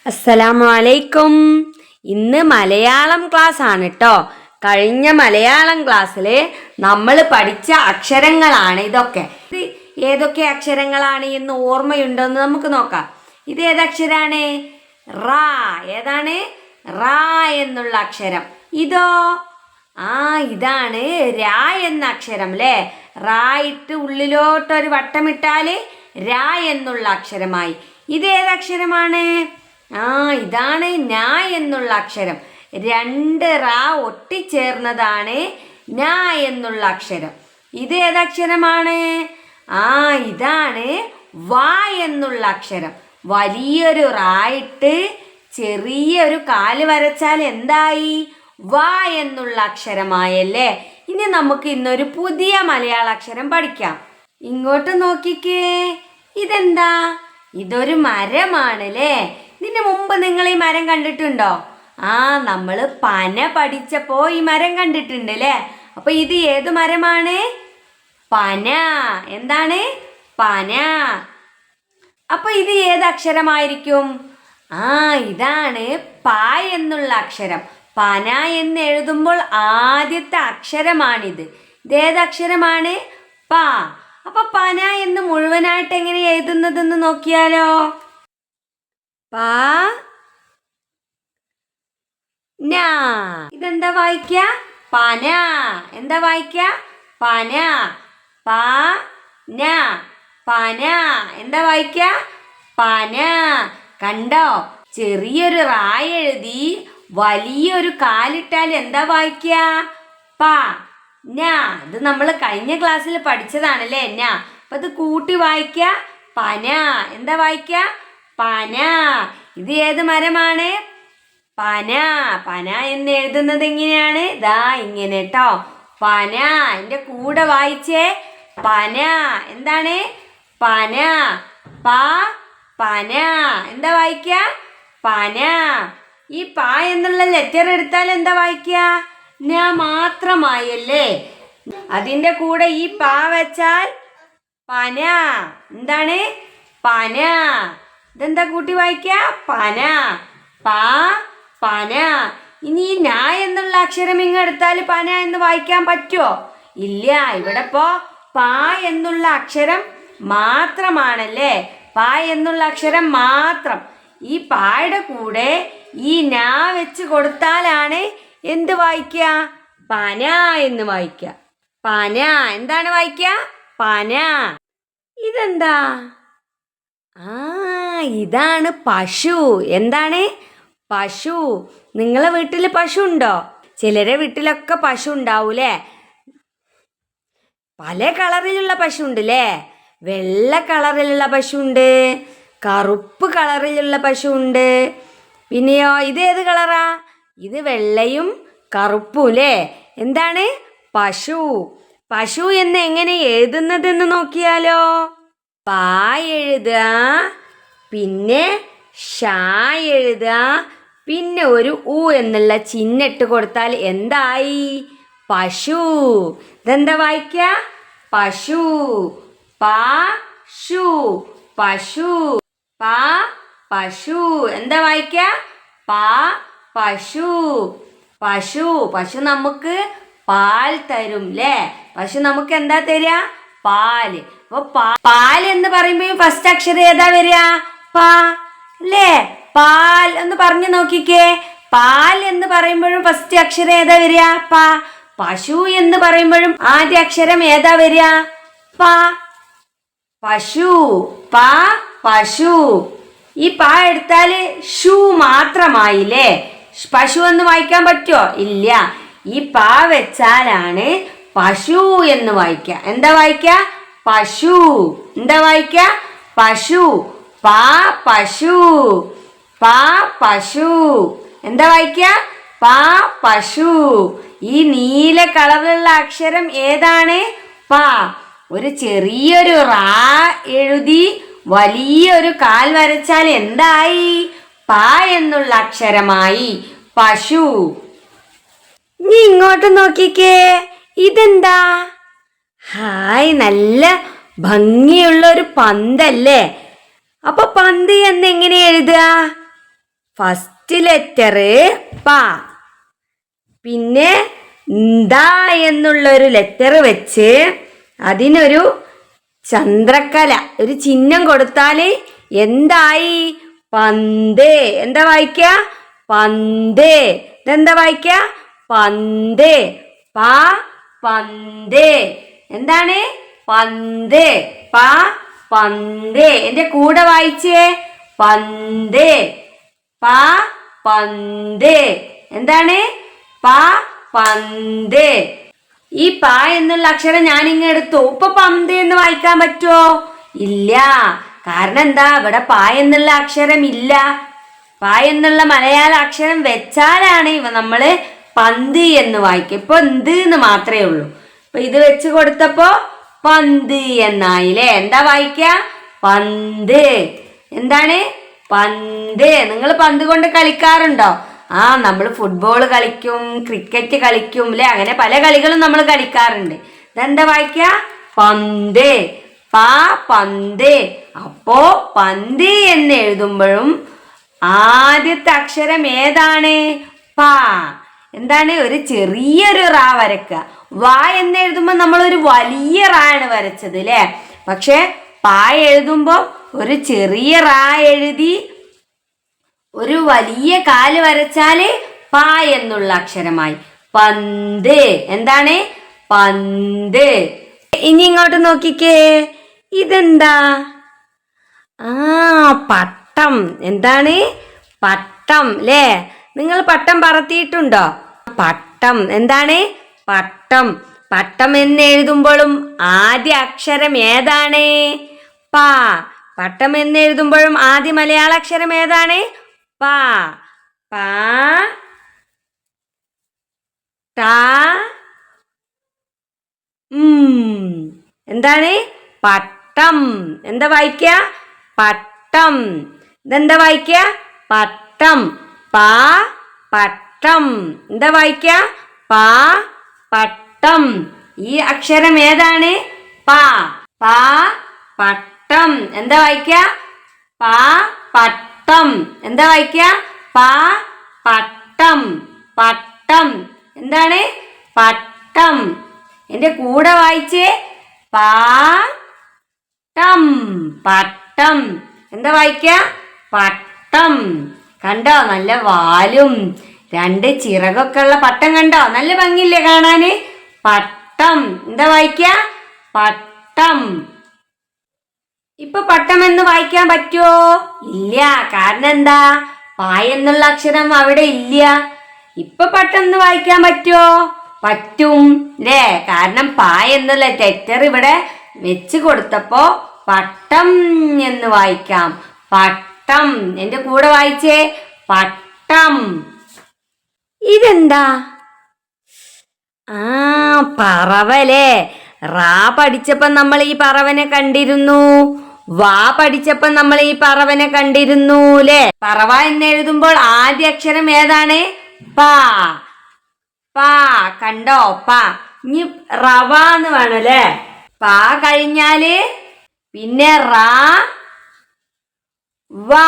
അസ്സലാമു അലൈക്കും. ഇന്ന് മലയാളം ക്ലാസ് ആണ് കേട്ടോ. കഴിഞ്ഞ മലയാളം ക്ലാസ്സിൽ നമ്മൾ പഠിച്ച അക്ഷരങ്ങളാണ് ഇതൊക്കെ. ഇത് ഏതൊക്കെ അക്ഷരങ്ങളാണ് എന്ന് ഓർമ്മയുണ്ടോ എന്ന് നമുക്ക് നോക്കാം. ഇത് ഏതക്ഷരാണ്? റാ. ഏതാണ്? റാ എന്നുള്ള അക്ഷരം. ഇതോ? ഇതാണ് രാ എന്ന അക്ഷരം അല്ലേ. റാ ഇട്ട് ഉള്ളിലോട്ടൊരു വട്ടമിട്ടാൽ രാ എന്നുള്ള അക്ഷരമായി. ഇത് ഏതക്ഷരമാണ്? ഇതാണ് ഞാ എന്നുള്ള അക്ഷരം. രണ്ട് റാ ഒട്ടിച്ചേർന്നതാണ് ഞാ എന്നുള്ള അക്ഷരം. ഇത് ഏതക്ഷരമാണ്? ഇതാണ് വാ എന്നുള്ള അക്ഷരം. വലിയൊരു റാ ഇട്ട് ചെറിയൊരു കാല് വരച്ചാൽ എന്തായി? വാ എന്നുള്ള അക്ഷരമായല്ലേ. ഇനി നമുക്ക് ഇന്നൊരു പുതിയ മലയാള അക്ഷരം പഠിക്കാം. ഇങ്ങോട്ട് നോക്കിക്കേ. ഇതെന്താ? ഇതൊരു മരമാണല്ലേ. ഇതിന് മുമ്പ് നിങ്ങൾ ഈ മരം കണ്ടിട്ടുണ്ടോ? നമ്മൾ പന പഠിച്ചപ്പോ ഈ മരം കണ്ടിട്ടുണ്ട് അല്ലേ. അപ്പൊ ഇത് ഏത് മരമാണ്? പന. എന്താണ്? പന. അപ്പൊ ഇത് ഏത് അക്ഷരമായിരിക്കും? ഇതാണ് പ എന്നുള്ള അക്ഷരം. പന എന്ന് എഴുതുമ്പോൾ ആദ്യത്തെ അക്ഷരമാണിത്. ഇതേതക്ഷരമാണ്? പ. അപ്പൊ പന എന്ന് മുഴുവനായിട്ട് എങ്ങനെ എഴുതുന്നതെന്ന് നോക്കിയാലോ. പ ന. ഇതെന്താ വായിക്ക? പന. എന്താ വായിക്ക? പന. പ ന. പന. എന്താ വായിക്ക? പന. കണ്ടോ? ചെറിയൊരു റായ എഴുതി വലിയൊരു കാലിട്ടാൽ എന്താ വായിക്ക? പ ന. ഇത് നമ്മൾ കഴിഞ്ഞ ക്ലാസ്സിൽ പഠിച്ചതാണല്ലേ ന. അപ്പൊ ഇത് കൂട്ടി വായിക്ക പന. എന്താ വായിക്ക? പന. ഇത് ഏത് മരമാണ്? പന. പന എന്ന് എഴുതുന്നത് എങ്ങനെയാണ്? ഇങ്ങനെ കേട്ടോ. പന. എൻ്റെ കൂടെ വായിച്ചേ. പന. എന്താണ്? പന. പന. എന്താ വായിക്ക? പന. ഈ പ എന്നുള്ള ലെറ്റർ എടുത്താൽ എന്താ വായിക്ക? ന മാത്രമായല്ലേ. അതിൻ്റെ കൂടെ ഈ പ വെച്ചാൽ പന. എന്താണ്? പന. ഇതെന്താ കൂട്ടി വായിക്ക? പന. പന. ഇനി ഈ ന എന്നുള്ള അക്ഷരം ഇങ്ങെടുത്താൽ പന എന്ന് വായിക്കാൻ പറ്റുമോ? ഇല്ല. ഇവിടെ ഇപ്പോ പ എന്നുള്ള അക്ഷരം മാത്രമാണല്ലേ. പ എന്നുള്ള അക്ഷരം മാത്രം. ഈ പായുടെ കൂടെ ഈ ന വെച്ച് കൊടുത്താലാണ് എന്ത് വായിക്ക? പന എന്ന് വായിക്ക. പന. എന്താണ് വായിക്ക? പന. ഇതെന്താ? ഇതാണ് പശു. എന്താണ്? പശു. നിങ്ങളെ വീട്ടിൽ പശു ഉണ്ടോ? ചിലരെ വീട്ടിലൊക്കെ പശു ഉണ്ടാവൂലേ. പല കളറിലുള്ള പശു ഉണ്ട് അല്ലേ. വെള്ള കളറിലുള്ള പശു ഉണ്ട്, കറുപ്പ് കളറിലുള്ള പശു ഉണ്ട്. പിന്നെയോ ഇത് ഏത് കളറാ? ഇത് വെള്ളയും കറുപ്പും അല്ലേ. എന്താണ്? പശു. പശു എന്ന് എങ്ങനെ എഴുതുന്നതെന്ന് നോക്കിയാലോ. പ എഴുതുക, പിന്നെ ഷ എഴുതുക, പിന്നെ ഒരു ഉ എന്നുള്ള ചിഹ്നിട്ട് കൊടുത്താൽ എന്തായി? പശു. ഇതെന്താ വായിക്ക? പശു. പശു. പശു. പശു. എന്താ വായിക്ക? പശു. പശു. പശു നമുക്ക് പാൽ തരും അല്ലേ. പശു നമുക്ക് എന്താ തരിക? പാല്. അപ്പൊ പാൽ എന്ന് പറയുമ്പോൾ ഫസ്റ്റ് അക്ഷരം ഏതാ വരിക? പ അല്ലേ. പാൽ എന്ന് പറഞ്ഞു നോക്കിക്കേ. പാൽ എന്ന് പറയുമ്പോഴും ഫസ്റ്റ് അക്ഷരം ഏതാ വരിക? പ. പശു എന്ന് പറയുമ്പോഴും ആദ്യ അക്ഷരം ഏതാ വരിക? പ. പശു. പശു. ഈ പ എടുത്താല് ഷു മാത്രമായില്ലേ. പശു എന്ന് വായിക്കാൻ പറ്റുമോ? ഇല്ല. ഈ പ വെച്ചാലാണ് പശു എന്ന് വായിക്ക. എന്താ വായിക്ക? പശു. എന്താ വായിക്ക? പശു. പശു. പശു. എന്താ വായിക്ക? പശു. ഈ നീല കളറിലുള്ള അക്ഷരം ഏതാണ്? പ. ഒരു ചെറിയൊരു റാ എഴുതി വലിയൊരു കാൽ വരച്ചാൽ എന്തായി? പ എന്നുള്ള അക്ഷരമായി. പശു. നീ ഇങ്ങോട്ട് നോക്കിക്കേ. ഇതെന്താ? നല്ല ഭംഗിയുള്ള ഒരു പന്തല്ലേ. അപ്പൊ പന്ത് എന്ന് എങ്ങനെ എഴുതുക? ഫസ്റ്റ് ലെറ്റർ പ. പിന്നെ ദ എന്നുള്ളൊരു ലെറ്റർ വെച്ച് അതിനൊരു ചന്ദ്രക്കല, ഒരു ചിഹ്നം കൊടുത്താൽ എന്തായി? പന്ത്. എന്താ വായിക്ക? പന്ത്. ഇതെന്താ വായിക്ക? പന്ത്. പ പന്ത്. എന്താണ്? പന്ത്. പ പന്ത്. എന്റെ കൂടെ വായിച്ചേ. പന്ത്. പ പന്ത്. എന്താണ്? പ പന്ത്. ഈ പ എന്നുള്ള അക്ഷരം ഞാനിങ്ങ് എടുത്തു. ഇപ്പൊ പന്ത് എന്ന് വായിക്കാൻ പറ്റുമോ? ഇല്ല. കാരണം എന്താ? ഇവിടെ പ എന്നുള്ള അക്ഷരം ഇല്ല. പ എന്നുള്ള മലയാള അക്ഷരം വെച്ചാലാണ് നമ്മള് പന്ത് എന്ന് വായിക്കുക. ഇപ്പൊ എന്ത് എന്ന് മാത്രമേ ഉള്ളൂ. ഇപ്പൊ ഇത് വെച്ച് കൊടുത്തപ്പോ പന്ത് എന്നായില്ലേ. എന്താ വായിക്ക? പന്ത്. എന്താണ്? പന്ത്. നിങ്ങൾ പന്ത് കൊണ്ട് കളിക്കാറുണ്ടോ? നമ്മൾ ഫുട്ബോൾ കളിക്കും, ക്രിക്കറ്റ് കളിക്കും അല്ലെ. അങ്ങനെ പല കളികളും നമ്മൾ കളിക്കാറുണ്ട്. ഇതെന്താ വായിക്ക? പന്ത്. പ പന്ത്. അപ്പോ പന്ത് എന്ന് എഴുതുമ്പോഴും ആദ്യത്തെ അക്ഷരം ഏതാണ്? പ. എന്താണ്? ഒരു ചെറിയൊരു റാ വരക്കുക. വ എന്ന് എഴുതുമ്പോൾ നമ്മൾ ഒരു വലിയ റാ ആണ് വരച്ചത് അല്ലേ. പക്ഷെ പ എഴുതുമ്പോ ഒരു ചെറിയ റാ എഴുതി ഒരു വലിയ കാല് വരച്ചാല് പ എന്നുള്ള അക്ഷരമായി. പന്ത്. എന്താണ്? പന്ത്. ഇനി ഇങ്ങോട്ട് നോക്കിക്കേ. ഇതെന്താ? പട്ടം. എന്താണ്? പട്ടം അല്ലേ. നിങ്ങൾ പട്ടം പറത്തിയിട്ടുണ്ടോ? പട്ടം. എന്താണ്? പട്ടം. പട്ടം എന്ന് എഴുതുമ്പോഴും ആദ്യ അക്ഷരം ഏതാണ്? പ. പട്ടം എന്ന് എഴുതുമ്പോഴും ആദ്യ മലയാള അക്ഷരം ഏതാണ്? പ. പ ട എന്താണ്? പട്ടം. എന്താ വായിക്ക? പട്ടം. ഇതെന്താ വായിക്ക? പട്ടം. പ പട്ടം. എന്താ വായിക്ക? പ പട്ടം. ഈ അക്ഷരം ഏതാണ്? പ. പ പട്ടം. എന്താ വായിക്ക? പ പട്ടം. എന്താ വായിക്ക? പ പട്ടം. പട്ടം. എന്താണ്? പട്ടം. എന്റെ കൂടെ വായിച്ചേ. പട്ടം. പട്ടം. എന്താ വായിക്ക? പട്ടം. കണ്ടോ? നല്ല വാലും രണ്ട് ചിറകൊക്കെ ഉള്ള പട്ടം കണ്ടോ? നല്ല ഭംഗിയില്ലേ കാണാന്? പട്ടം. എന്താ വായിക്ക? പട്ടം. ഇപ്പൊ പട്ടം എന്ന് വായിക്കാൻ പറ്റുമോ? ഇല്ല. കാരണം എന്താ? പ എന്നുള്ള അക്ഷരം അവിടെ ഇല്ല. ഇപ്പൊ പട്ടം എന്ന് വായിക്കാൻ പറ്റുമോ? പറ്റും അല്ലേ. കാരണം പ എന്നുള്ള ലെറ്റർ ഇവിടെ വെച്ച് കൊടുത്തപ്പോ പട്ടം എന്ന് വായിക്കാം. പട്ടം. എന്റെ കൂടെ വായിച്ചേ. പട്ടം. ഇതെന്താ? പറവല്ലേ. റാ പഠിച്ചപ്പോ നമ്മൾ ഈ പറവനെ കണ്ടിരുന്നു. വാ പഠിച്ചപ്പോ നമ്മൾ ഈ പറവനെ കണ്ടിരുന്നു അല്ലേ. പറവ എന്ന് എഴുതുമ്പോൾ ആദ്യ അക്ഷരം ഏതാണ്? പ. പ. കണ്ടോ? പ. ഇനി റവ എന്ന് വേണല്ലേ. പ കഴിഞ്ഞാല് പിന്നെ റാ വാ.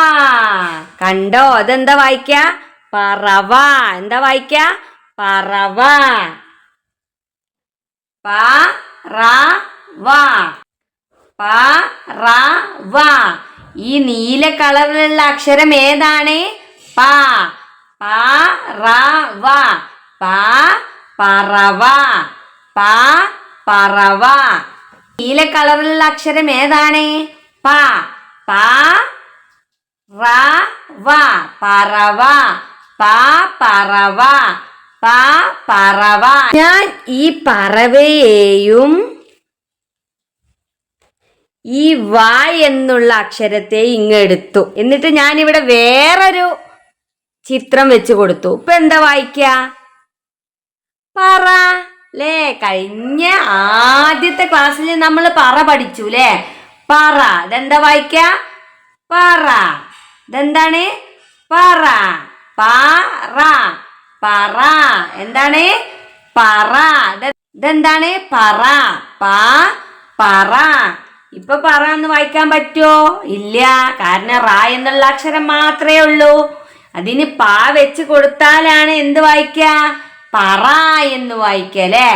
കണ്ടോ? അതെന്താ വായിക്ക? പറവ. എന്താ വായിക്ക? പറവ. പ റാ വാ. പ റാ വാ. ഈ നീല കളറിലുള്ള അക്ഷരം ഏതാണ്? പ. പ റാ വാ. പ പറവ. പ പറവ. നീല കളറിലുള്ള അക്ഷരം ഏതാണ്? പ. പ റാ വാ. പറവ. പ പറവ. പ പറവ. ഞാൻ ഈ പറവയെയും ഈ വ എന്നുള്ള അക്ഷരത്തെ ഇങ്ങെടുത്തു. എന്നിട്ട് ഞാൻ ഇവിടെ വേറൊരു ചിത്രം വെച്ച് കൊടുത്തു. ഇപ്പൊ എന്താ വായിക്ക? പറ അല്ലേ. കഴിഞ്ഞ ആദ്യത്തെ ക്ലാസ്സിൽ നമ്മൾ പറ പഠിച്ചു അല്ലേ. പറ. ഇതെന്താ വായിക്ക? പറ. ഇതെന്താണ്? പറ. പറ. പറ. എന്താണ്? പറ. ഇതെന്താണ്? പറ. പറ. ഇപ്പൊ പറ എന്ന് വായിക്കാൻ പറ്റുമോ? ഇല്ല. കാരണം റാ എന്നുള്ള അക്ഷരം മാത്രമേ ഉള്ളൂ. അതിന് പാ വെച്ച് കൊടുത്താലാണ് എന്ത് വായിക്ക? പറ എന്ന് വായിക്ക അല്ലേ?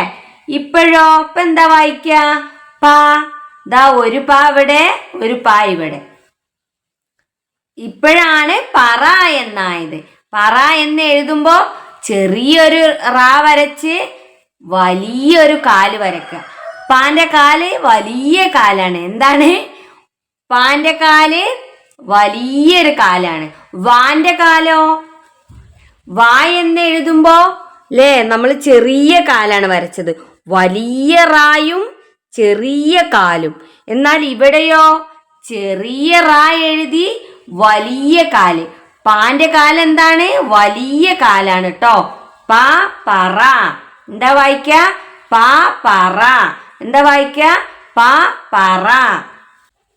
ഇപ്പോഴോ ഇപ്പൊ എന്താ വായിക്ക? പാ. ദാ ഒരു പാ ഇവിടെ, ഒരു പാ ഇവിടെ. ഇപ്പോഴാണ് പറ എന്നായത്. പറ എന്ന് എഴുതുമ്പോ ചെറിയൊരു റാ വരച്ച് വലിയൊരു കാല് വരക്കുക. പാന്റെ കാല് വലിയ കാലാണ്. എന്താണ്? പാന്റെ കാല് വലിയൊരു കാലാണ്. വാന്റെ കാലോ? വാ എന്ന് എഴുതുമ്പോ അല്ലേ നമ്മൾ ചെറിയ കാലാണ് വരച്ചത്. വലിയ റായും ചെറിയ കാലും. എന്നാൽ ഇവിടെയോ ചെറിയ റാ എഴുതി വലിയ കാല്. പാന്റെ കാല് എന്താണ്? വലിയ കാലാണ് കേട്ടോ. പാ പറ. എന്താ വായിക്ക? പാ പറ. എന്താ വായിക്ക? പാ പറ.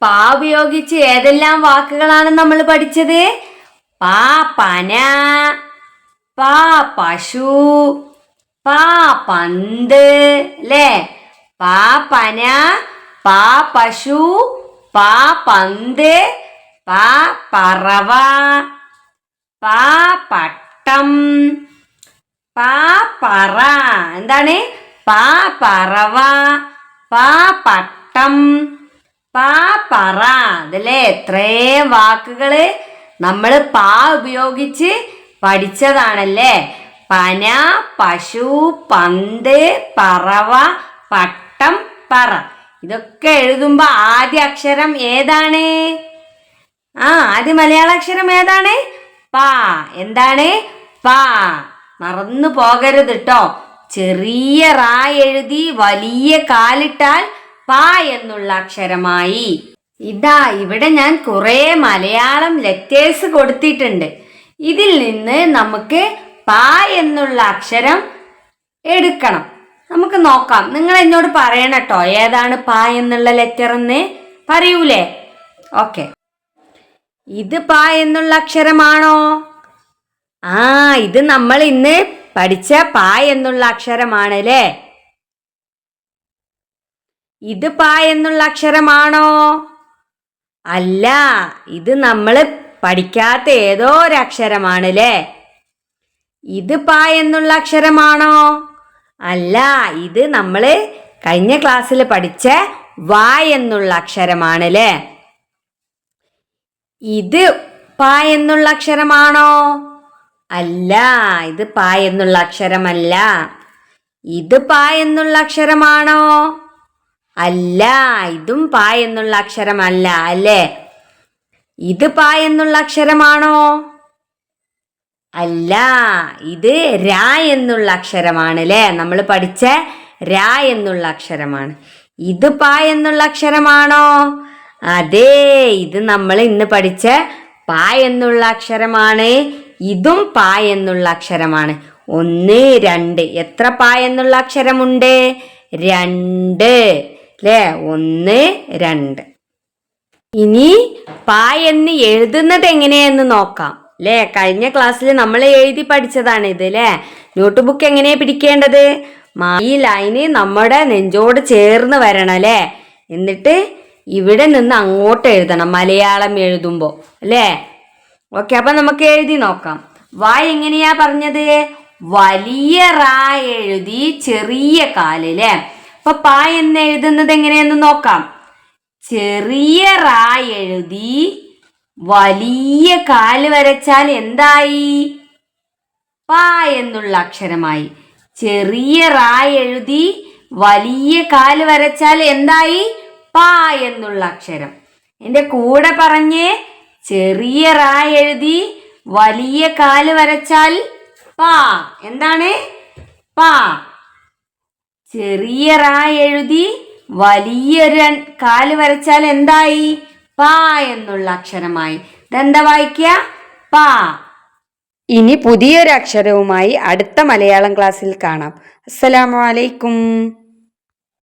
പാ ഉപയോഗിച്ച് ഏതെല്ലാം വാക്കുകളാണ് നമ്മൾ പഠിച്ചത്? പാ പന, പാ പശു, പാ പന്ത് അല്ലേ? പാ പന, പാ പശു, പാ പന്ത്, പാ പറവ, പാ പട്ടം, പാ പറ. എന്താണ്? പാ പറവ, പാ പട്ടം, പാ പറ. അതല്ലേ എത്രയും വാക്കുകള് നമ്മൾ പാ ഉപയോഗിച്ച് പഠിച്ചതാണല്ലേ? പന, പശു, പന്ത്, പറവ, പട്ടം, പറ. ഇതൊക്കെ എഴുതുമ്പോ ആദ്യ അക്ഷരം ഏതാണ്? ആദ്യ മലയാള അക്ഷരം ഏതാണ്? പാ. എന്താണ്? പാ. മറന്നു പോകരുത് കേട്ടോ. ചെറിയ റാ എഴുതി വലിയ കാലിട്ടാൽ പാ എന്നുള്ള അക്ഷരമായി. ഇതാ ഇവിടെ ഞാൻ കുറെ മലയാളം ലെറ്റേഴ്സ് കൊടുത്തിട്ടുണ്ട്. ഇതിൽ നിന്ന് നമുക്ക് പാ എന്നുള്ള അക്ഷരം എടുക്കണം. നമുക്ക് നോക്കാം. നിങ്ങൾ എന്നോട് പറയണം കേട്ടോ ഏതാണ് പാ എന്നുള്ള ലെറ്റർ എന്ന്. പറയൂലേ? ഓക്കെ. ഇത് പാ എന്നുള്ള അക്ഷരമാണോ? ഇത് നമ്മൾ ഇന്ന് പഠിച്ച പാ എന്നുള്ള അക്ഷരമാണ് അല്ലേ? ഇത് പാ എന്നുള്ള അക്ഷരമാണോ? അല്ല, ഇത് നമ്മൾ പഠിക്കാത്ത ഏതോ ഒരു അക്ഷരമാണ് അല്ലേ? ഇത് പാ എന്നുള്ള അക്ഷരമാണോ? അല്ല, ഇത് നമ്മൾ കഴിഞ്ഞ ക്ലാസ്സിൽ പഠിച്ച വാ എന്നുള്ള അക്ഷരമാണ് അല്ലേ? ഇത് പാ എന്നുള്ള അക്ഷരമാണോ? അല്ല, ഇത് പാ എന്നുള്ള അക്ഷരമല്ല. ഇത് പാ എന്നുള്ള അക്ഷരമാണോ? അല്ല, ഇതും പാ എന്നുള്ള അക്ഷരമല്ല അല്ലേ? ഇത് പാ എന്നുള്ള അക്ഷരമാണോ? അല്ല, ഇത് രാ എന്നുള്ള അക്ഷരമാണ് അല്ലേ? നമ്മൾ പഠിച്ച രാ എന്നുള്ള അക്ഷരമാണ്. ഇത് പാ എന്നുള്ള അക്ഷരമാണോ? അതെ, ഇത് നമ്മൾ ഇന്ന് പഠിച്ച പാ എന്നുള്ള അക്ഷരമാണ്. ഇതും പാ എന്നുള്ള അക്ഷരമാണ്. 1, 2. എത്ര പാ എന്നുള്ള അക്ഷരമുണ്ട്? 2 അല്ലേ? 1, 2. ഇനി പാ എന്ന് എഴുതുന്നത് എങ്ങനെയെന്ന് നോക്കാം അല്ലേ? കഴിഞ്ഞ ക്ലാസ്സിൽ നമ്മൾ എഴുതി പഠിച്ചതാണ് ഇത് അല്ലേ? നോട്ട് ബുക്ക് എങ്ങനെയാ പിടിക്കേണ്ടത്? ഈ ലൈന് നമ്മുടെ നെഞ്ചോട് ചേർന്ന് വരണം അല്ലേ? എന്നിട്ട് ഇവിടെ നിന്ന് അങ്ങോട്ട് എഴുതണം മലയാളം എഴുതുമ്പോ അല്ലേ? ഓക്കെ, അപ്പൊ നമുക്ക് എഴുതി നോക്കാം. വാ എങ്ങനെയാ പറഞ്ഞത്? വലിയ റാ എഴുതി ചെറിയ കാല് അല്ലേ? അപ്പൊ പാ എന്ന് എഴുതുന്നത് എങ്ങനെയെന്ന് നോക്കാം. ചെറിയ റാ എഴുതി വലിയ കാല് വരച്ചാൽ എന്തായി? പാ എന്നുള്ള അക്ഷരമായി. ചെറിയ റാ എഴുതി വലിയ കാല് വരച്ചാൽ എന്തായി? പാ എന്നുള്ള അക്ഷരം. എന്റെ കൂടെ പറഞ്ഞേ. ചെറിയ റാ എഴുതി വലിയ കാല് വരച്ചാൽ പാ. എന്താണ്? പാ. ചെറിയ റാ എഴുതി വലിയൊരു കാല് വരച്ചാൽ എന്തായി? പാ എന്നുള്ള അക്ഷരമായി. ഇതെന്താ വായിക്കുക? പാ. ഇനി പുതിയൊരു അക്ഷരവുമായി അടുത്ത മലയാളം ക്ലാസ്സിൽ കാണാം. അസ്സലാമു അലൈക്കും.